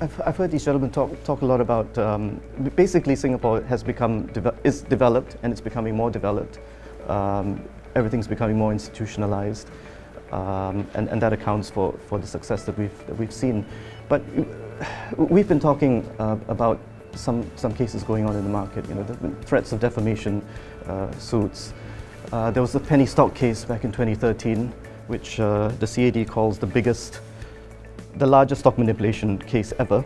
I've heard these gentlemen talk a lot about, basically Singapore is developed and it's becoming more developed. Everything's becoming more institutionalized, and that accounts for the success that we've seen. But we've been talking about some cases going on in the market. There have been threats of defamation suits. There was the penny stock case back in 2013, which the CAD calls the largest stock manipulation case ever.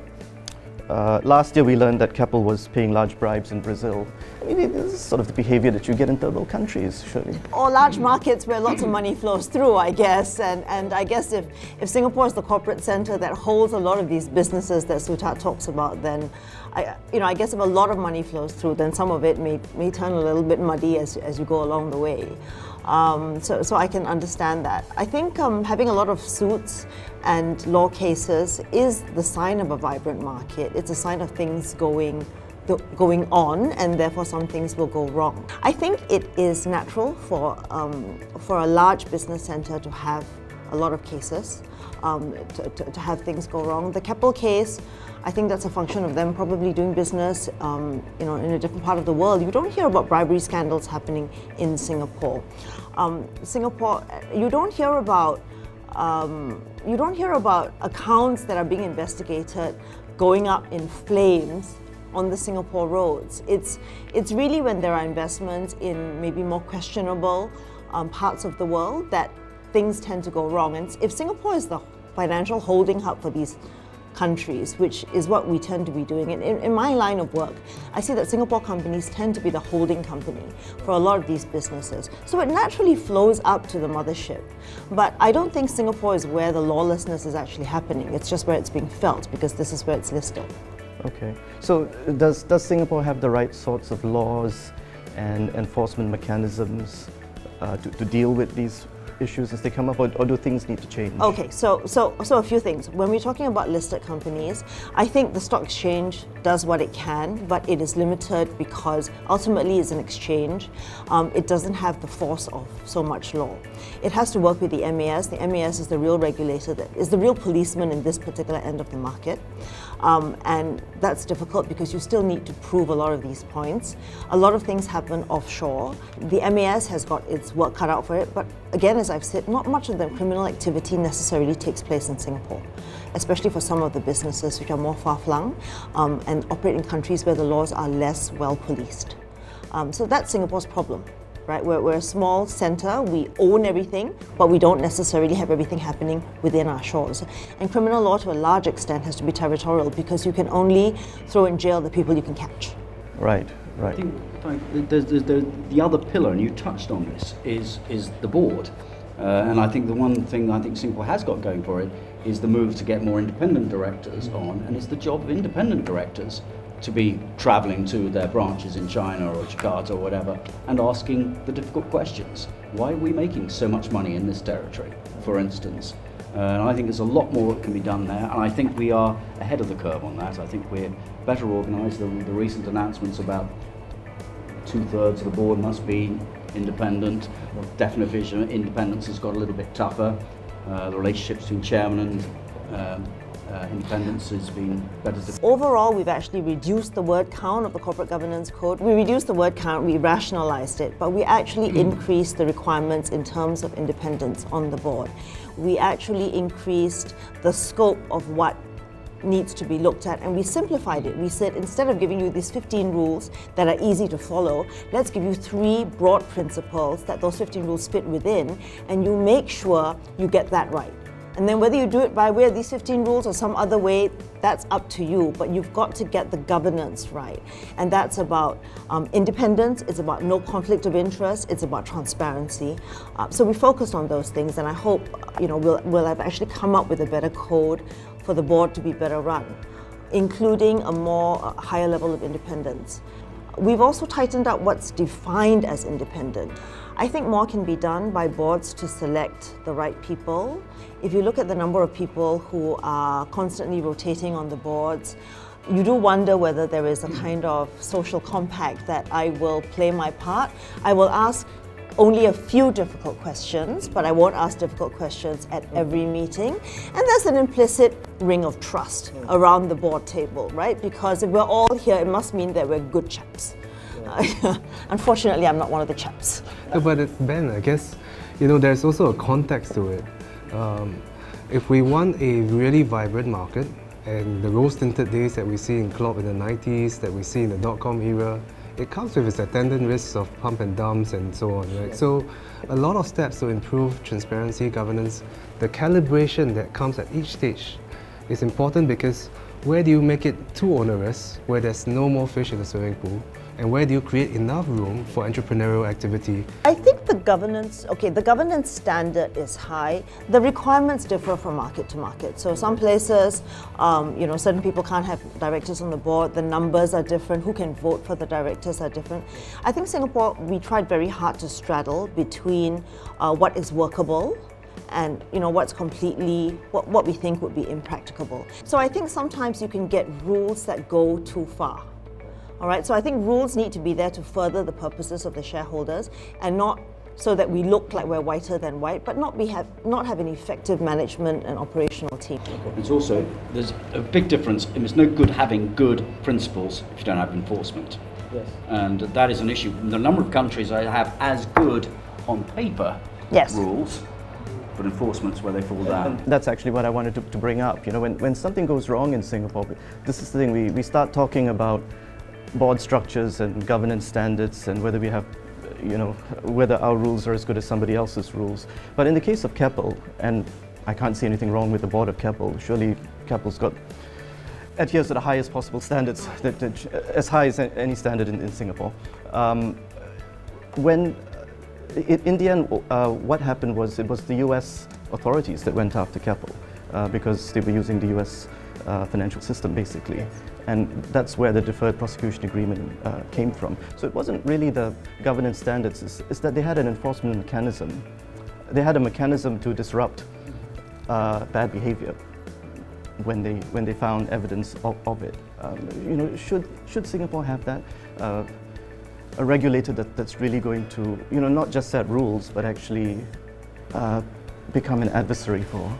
Last year we learned that Keppel was paying large bribes in Brazil. I mean, this is sort of the behavior that you get in third world countries, surely. Or large markets where lots of money flows through, I guess. And I guess if Singapore is the corporate center that holds a lot of these businesses that Sutat talks about, then I guess if a lot of money flows through, then some of it may turn a little bit muddy as you go along the way. So I can understand that. I think having a lot of suits and law cases is the sign of a vibrant market. It's a sign of things going on, and therefore some things will go wrong. I think it is natural for a large business center to have a lot of cases, to have things go wrong. The Keppel case, I think that's a function of them probably doing business in a different part of the world. You don't hear about bribery scandals happening in Singapore. You don't hear about accounts that are being investigated going up in flames on the Singapore roads. It's really when there are investments in maybe more questionable parts of the world that things tend to go wrong. And if Singapore is the financial holding hub for these countries, which is what we tend to be doing. In my line of work, I see that Singapore companies tend to be the holding company for a lot of these businesses. So it naturally flows up to the mothership. But I don't think Singapore is where the lawlessness is actually happening. It's just where it's being felt, because this is where it's listed. Okay. So does Singapore have the right sorts of laws and enforcement mechanisms to deal with these issues as they come up, or do things need to change? Okay, so a few things. When we're talking about listed companies, I think the stock exchange does what it can, but it is limited because ultimately it's an exchange. It doesn't have the force of so much law. It has to work with the MAS. The MAS is the real regulator, that is the real policeman in this particular end of the market. And that's difficult because you still need to prove a lot of these points. A lot of things happen offshore. The MAS has got its work cut out for it, but again, as I've said, not much of the criminal activity necessarily takes place in Singapore, especially for some of the businesses which are more far-flung and operate in countries where the laws are less well policed. So that's Singapore's problem. Right? We're a small center, we own everything, but we don't necessarily have everything happening within our shores. And criminal law, to a large extent, has to be territorial because you can only throw in jail the people you can catch. Right. I think the other pillar, and you touched on this, is the board. And I think the one thing I think Singapore has got going for it is the move to get more independent directors on, and it's the job of independent directors to be travelling to their branches in China or Jakarta or whatever and asking the difficult questions. Why are we making so much money in this territory, for instance? And I think there's a lot more that can be done there, and I think we are ahead of the curve on that. I think we're better organised than the recent announcements about 2/3 of the board must be independent. Definition of independence has got a little bit tougher. The relationships between chairman and independence has been better. Overall, we've actually reduced the word count of the Corporate Governance Code. We reduced the word count, we rationalized it, but we actually increased the requirements in terms of independence on the board. We actually increased the scope of what needs to be looked at, and we simplified it. We said, instead of giving you these 15 rules that are easy to follow, let's give you 3 broad principles that those 15 rules fit within, and you make sure you get that right. And then whether you do it by way of these 15 rules or some other way, that's up to you, but you've got to get the governance right. And that's about independence, it's about no conflict of interest, it's about transparency. So we focused on those things, and I hope we'll have actually come up with a better code for the board to be better run, including a higher level of independence. We've also tightened up what's defined as independent. I think more can be done by boards to select the right people. If you look at the number of people who are constantly rotating on the boards, you do wonder whether there is a kind of social compact that I will play my part. I will ask only a few difficult questions, but I won't ask difficult questions at every meeting. And there's an implicit ring of trust around the board table, right? Because if we're all here, it must mean that we're good chaps. Unfortunately, I'm not one of the chaps. But Ben, I guess, there's also a context to it. If we want a really vibrant market, and the rose-tinted days that we see in club in the 90s, that we see in the dot-com era, it comes with its attendant risks of pump and dumps and so on, right? So a lot of steps to improve transparency, governance, the calibration that comes at each stage is important, because where do you make it too onerous, where there's no more fish in the swimming pool, and where do you create enough room for entrepreneurial activity? I think the governance standard is high. The requirements differ from market to market. So some places, certain people can't have directors on the board. The numbers are different. Who can vote for the directors are different. I think Singapore, we tried very hard to straddle between what is workable and what's completely, what we think would be impracticable. So I think sometimes you can get rules that go too far. All right, so I think rules need to be there to further the purposes of the shareholders, and not so that we look like we're whiter than white, but not have an effective management and operational team. It's also, there's a big difference. It's no good having good principles if you don't have enforcement. Yes. And that is an issue. In the number of countries I have as good on paper rules, but enforcement's where they fall down. That's actually what I wanted to bring up. When something goes wrong in Singapore, this is the thing, we start talking about board structures and governance standards and whether we have, whether our rules are as good as somebody else's rules. But in the case of Keppel, and I can't see anything wrong with the board of Keppel, surely Keppel's adheres to the highest possible standards, as high as any standard in Singapore. In the end, what happened was it was the US authorities that went after Keppel because they were using the US financial system, basically. And that's where the deferred prosecution agreement came from. So it wasn't really the governance standards, it's that they had an enforcement mechanism. They had a mechanism to disrupt bad behavior when they found evidence of it. Should Singapore have that? A regulator that's really going to, not just set rules, but actually become an adversary for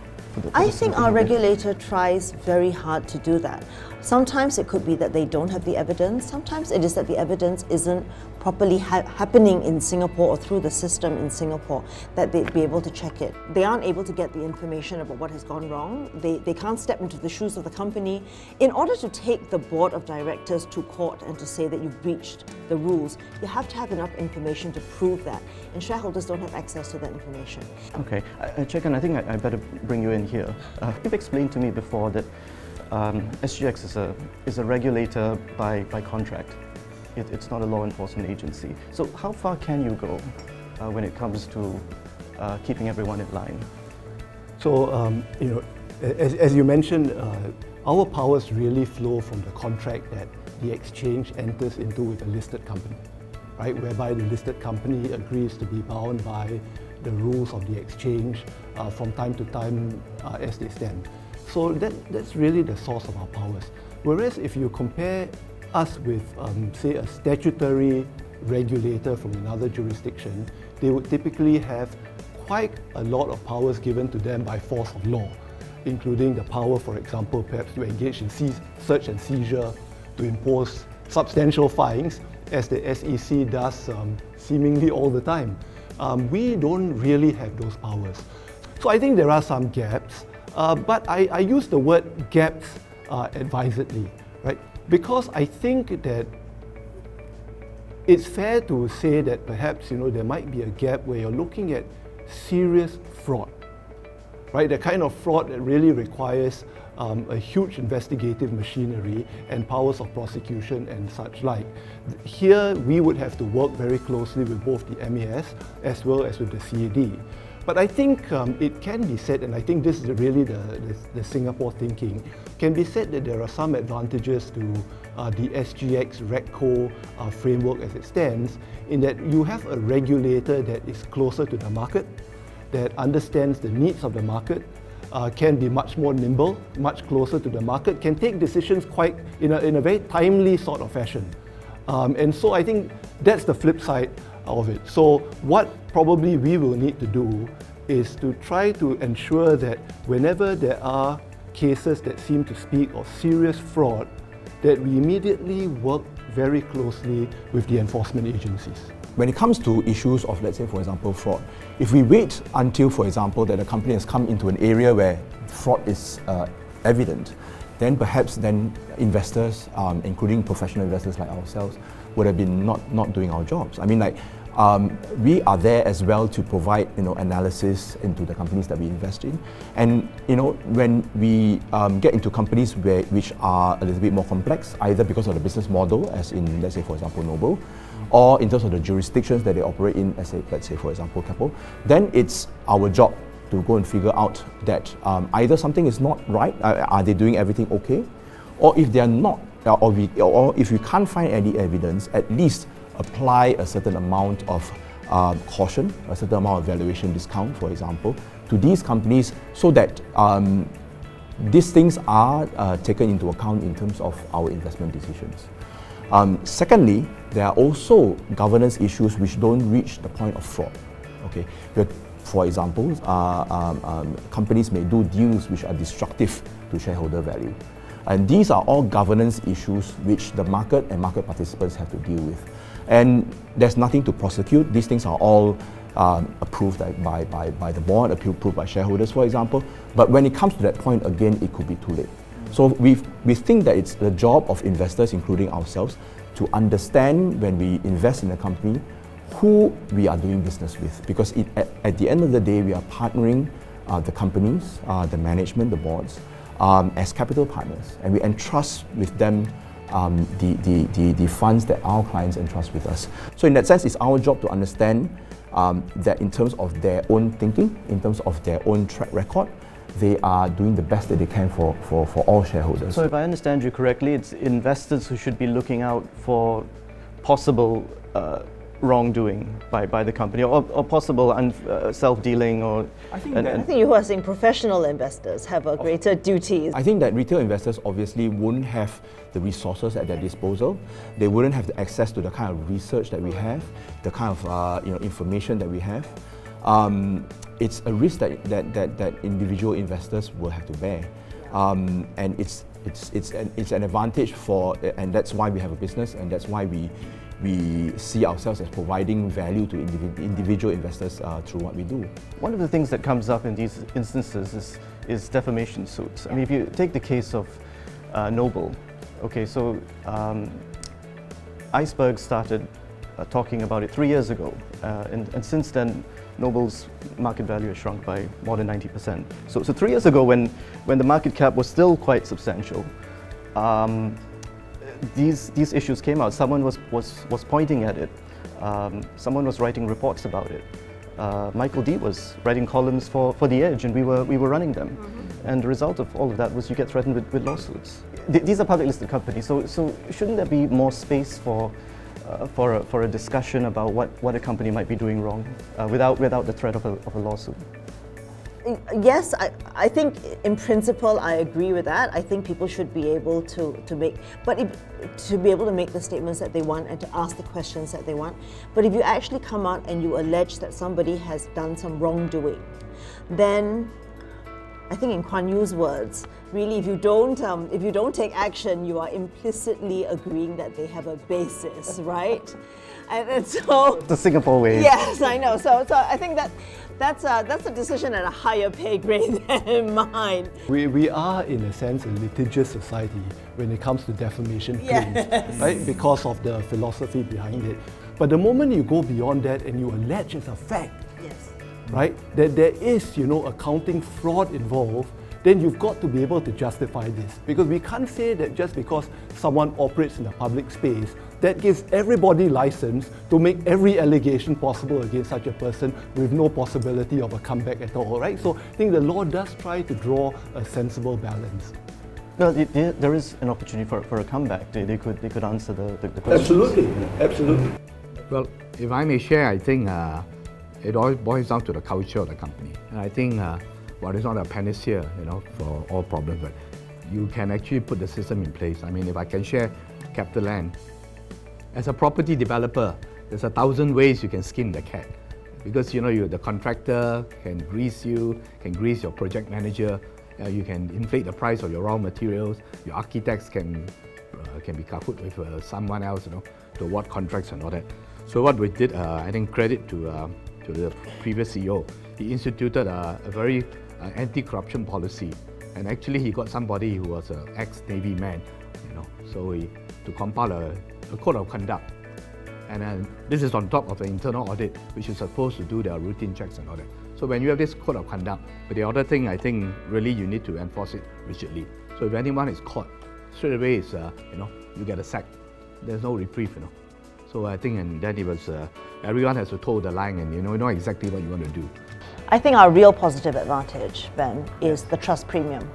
I think our regulator tries very hard to do that. Sometimes it could be that they don't have the evidence. Sometimes it is that the evidence isn't properly happening in Singapore or through the system in Singapore, that they'd be able to check it. They aren't able to get the information about what has gone wrong. They can't step into the shoes of the company. In order to take the board of directors to court and to say that you've breached the rules, you have to have enough information to prove that. And shareholders don't have access to that information. Okay, Chekan, I think I better bring you in here. You've explained to me before that SGX is a regulator by contract. It's not a law enforcement agency. So how far can you go when it comes to keeping everyone in line? So, as you mentioned, our powers really flow from the contract that the exchange enters into with a listed company, right? Whereby the listed company agrees to be bound by the rules of the exchange from time to time as they stand. So that's really the source of our powers. Whereas if you compare us with, say, a statutory regulator from another jurisdiction, they would typically have quite a lot of powers given to them by force of law, including the power, for example, perhaps to engage in search and seizure, to impose substantial fines, as the SEC does seemingly all the time. We don't really have those powers. So I think there are some gaps, but I use the word gaps advisedly, right? Because I think that it's fair to say that perhaps there might be a gap where you're looking at serious fraud, right? The kind of fraud that really requires a huge investigative machinery and powers of prosecution and such like. Here we would have to work very closely with both the MAS as well as with the CAD. But I think it can be said, and I think this is really the Singapore thinking, can be said that there are some advantages to the SGX RegCo framework as it stands, in that you have a regulator that is closer to the market, that understands the needs of the market, can be much more nimble, much closer to the market, can take decisions quite in a very timely sort of fashion. And so I think that's the flip side. out of it. So what probably we will need to do is to try to ensure that whenever there are cases that seem to speak of serious fraud, that we immediately work very closely with the enforcement agencies. When it comes to issues of, let's say, for example, fraud, if we wait until, for example, that a company has come into an area where fraud is evident, then perhaps investors, including professional investors like ourselves, would have been not doing our jobs. I mean, like, we are there as well to provide, analysis into the companies that we invest in. And, when we get into companies which are a little bit more complex, either because of the business model, as in, let's say, for example, Noble, or in terms of the jurisdictions that they operate in, as let's say, for example, Keppel, then it's our job to go and figure out that either something is not right, are they doing everything okay, or if they are not, or if we can't find any evidence, at least apply a certain amount of caution, a certain amount of valuation discount, for example, to these companies, so that these things are taken into account in terms of our investment decisions. Secondly, there are also governance issues which don't reach the point of fraud. Okay, for example, companies may do deals which are destructive to shareholder value, and these are all governance issues which the market and market participants have to deal with. And there's nothing to prosecute. These things are all approved by the board, approved by shareholders, for example. But when it comes to that point, again, it could be too late. So we think that it's the job of investors, including ourselves, to understand when we invest in a company who we are doing business with. Because at the end of the day, we are partnering the companies, the management, the boards, as capital partners. And we entrust with them the funds that our clients entrust with us. So in that sense, it's our job to understand that in terms of their own thinking, in terms of their own track record, they are doing the best that they can for all shareholders. So if I understand you correctly, it's investors who should be looking out for possible wrongdoing by the company, or possible self-dealing, or... I think you are saying professional investors have a greater duty. I think that retail investors obviously wouldn't have the resources at their disposal. They wouldn't have the access to the kind of research that we have, the kind of information that we have. It's a risk that individual investors will have to bear, and it's an advantage and that's why we have a business, and that's why we see ourselves as providing value to individual investors through what we do. One of the things that comes up in these instances is defamation suits. I mean, if you take the case of Noble, okay, so Iceberg started talking about it 3 years ago, and since then, Noble's market value has shrunk by more than 90%. So 3 years ago, when the market cap was still quite substantial, these issues came out. Someone was pointing at it. Someone was writing reports about it. Michael D was writing columns for The Edge, and we were running them. Mm-hmm. And the result of all of that was you get threatened with lawsuits. These are public listed companies, so shouldn't there be more space for a discussion about what a company might be doing wrong without the threat of a lawsuit? Yes, I think in principle I agree with that. I think people should be able to make the statements that they want and to ask the questions that they want. But if you actually come out and you allege that somebody has done some wrongdoing, then I think in Kuan Yew's words, really, if you don't take action, you are implicitly agreeing that they have a basis, right? And so the Singapore way. Yes, I know. So I think that's a decision at a higher pay grade than mine. We are, in a sense, a litigious society when it comes to defamation claims, yes, right? Because of the philosophy behind it. But the moment you go beyond that and you allege as a fact, yes, right, that there is, accounting fraud involved, then you've got to be able to justify this. Because we can't say that just because someone operates in a public space, that gives everybody license to make every allegation possible against such a person with no possibility of a comeback at all, right? So I think the law does try to draw a sensible balance. Well, there is an opportunity for a comeback. They could answer the question. Absolutely. Well, if I may share, I think it all boils down to the culture of the company. And I think it's not a panacea, for all problems, but you can actually put the system in place. I mean, if I can share CapitaLand, as a property developer, there's 1,000 ways you can skin the cat. Because the contractor can grease you, can grease your project manager, you can inflate the price of your raw materials, your architects can be kahoot with someone else, to award contracts and all that. So what we did, I think credit to the previous CEO, he instituted a very anti-corruption policy, and actually he got somebody who was an ex-Navy man, so to compile a code of conduct. And this is on top of the internal audit, which is supposed to do their routine checks and all that. So when you have this code of conduct, but the other thing, I think really you need to enforce it rigidly. So if anyone is caught, straight away is you get a sack. There's no reprieve, So I think, and then it was everyone has to toe the line, and you know exactly what you want to do. I think our real positive advantage, Ben, is the trust premium.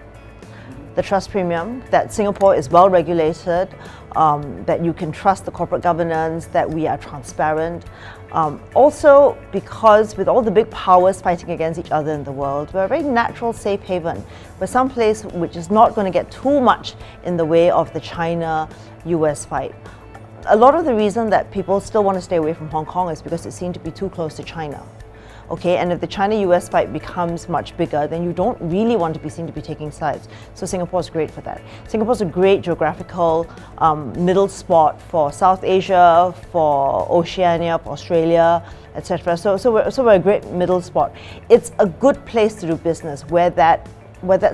The trust premium, that Singapore is well regulated, that you can trust the corporate governance, that we are transparent. Also, because with all the big powers fighting against each other in the world, we're a very natural safe haven. We're someplace which is not going to get too much in the way of the China-US fight. A lot of the reason that people still want to stay away from Hong Kong is because it seemed to be too close to China. Okay, and if the China-US fight becomes much bigger, then you don't really want to be seen to be taking sides. So Singapore is great for that. Singapore's a great geographical middle spot for South Asia, for Oceania, for Australia, etc. So we're a great middle spot. It's a good place to do business where that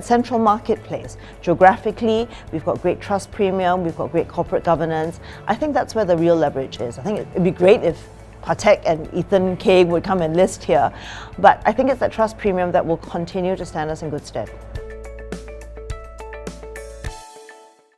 central marketplace. Geographically, we've got great trust premium, we've got great corporate governance. I think that's where the real leverage is. I think it'd be great if Patek and Ethan Kay would come and list here. But I think it's that trust premium that will continue to stand us in good stead.